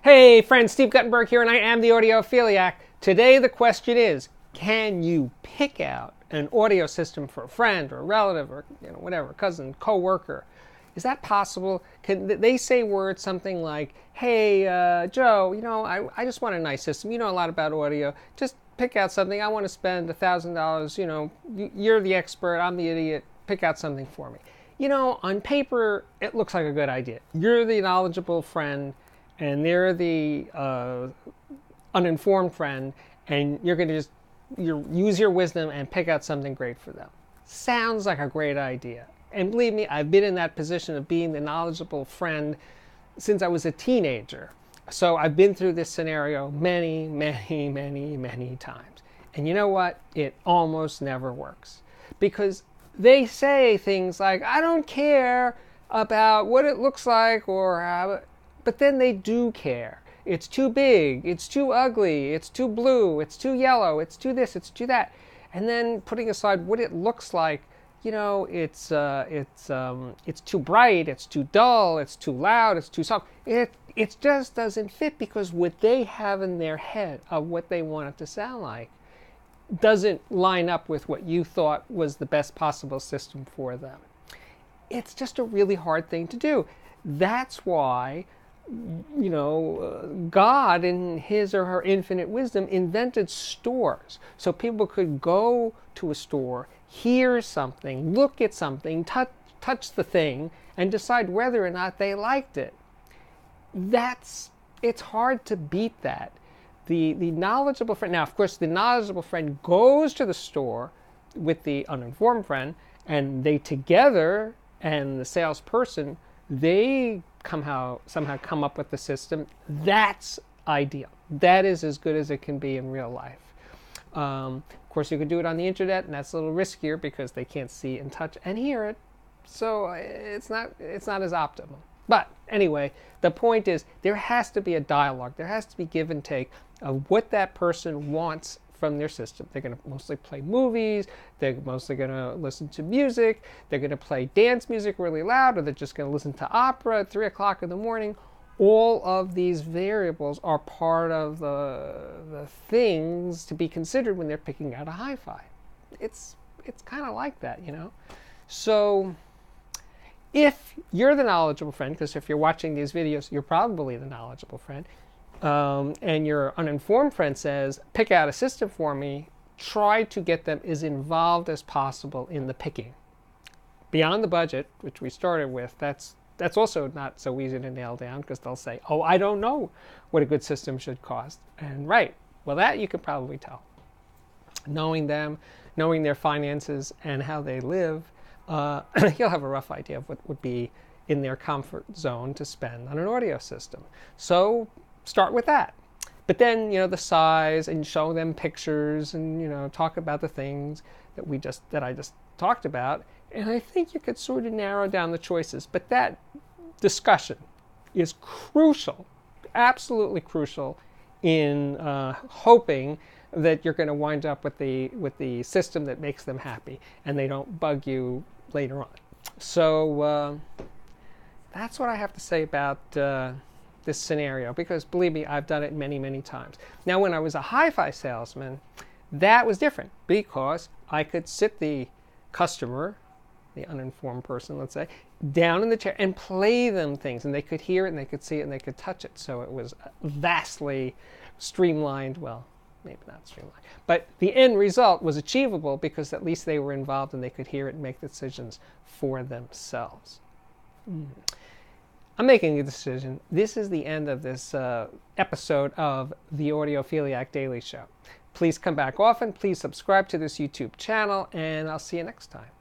Hey friends, Steve Guttenberg here, and I am the Audiophiliac. Today the question is, can you pick out an audio system for a friend or a relative or whatever, cousin, co-worker? Is that possible? Can they say words something like, hey, Joe, I just want a nice system. You know a lot about audio. Just pick out something. I want to spend $1,000. You're the expert. I'm the idiot. Pick out something for me. On paper, it looks like a good idea. You're the knowledgeable friend, and they're the uninformed friend, and you're going to just use your wisdom and pick out something great for them. Sounds like a great idea. And believe me, I've been in that position of being the knowledgeable friend since I was a teenager. So I've been through this scenario many, many, many, many times. And you know what? It almost never works. Because they say things like, I don't care about what it looks like or how... But then they do care. It's too big, it's too ugly, it's too blue, it's too yellow, it's too this, it's too that. And then putting aside what it looks like, it's too bright, it's too dull, it's too loud, it's too soft. It just doesn't fit because what they have in their head of what they want it to sound like doesn't line up with what you thought was the best possible system for them. It's just a really hard thing to do. That's why God in his or her infinite wisdom invented stores so people could go to a store, hear something, look at something, touch the thing, and decide whether or not they liked it. It's hard to beat that. The knowledgeable friend, now of course the knowledgeable friend goes to the store with the uninformed friend, and they together, and the salesperson, they somehow come up with the system. That's ideal. That is as good as it can be in real life. Of course, you could do it on the internet, and that's a little riskier because they can't see and touch and hear it. So it's not as optimal. But anyway, the point is there has to be a dialogue. There has to be give and take of what that person wants from their system. They're going to mostly play movies, they're mostly going to listen to music, they're going to play dance music really loud, or they're just going to listen to opera at 3 o'clock in the morning. All of these variables are part of the things to be considered when they're picking out a hi-fi. It's kind of like that, So if you're the knowledgeable friend, because if you're watching these videos, you're probably the knowledgeable friend, and your uninformed friend says, pick out a system for me, try to get them as involved as possible in the picking. Beyond the budget, which we started with, that's also not so easy to nail down because they'll say, oh, I don't know what a good system should cost. And right, well, that you can probably tell. Knowing them, knowing their finances and how they live, you'll have a rough idea of what would be in their comfort zone to spend on an audio system. So start with that. But then, the size, and show them pictures, and, talk about the things that I just talked about. And I think you could sort of narrow down the choices. But that discussion is crucial, absolutely crucial, in hoping that you're going to wind up with the system that makes them happy, and they don't bug you later on. So that's what I have to say about this scenario, because believe me, I've done it many, many times. Now, when I was a hi-fi salesman, that was different because I could sit the customer, the uninformed person, let's say, down in the chair and play them things, and they could hear it, and they could see it, and they could touch it. So it was vastly streamlined. Well, maybe not streamlined, but the end result was achievable because at least they were involved and they could hear it and make decisions for themselves. I'm making a decision. This is the end of this episode of the Audiophiliac Daily Show. Please come back often. Please subscribe to this YouTube channel, and I'll see you next time.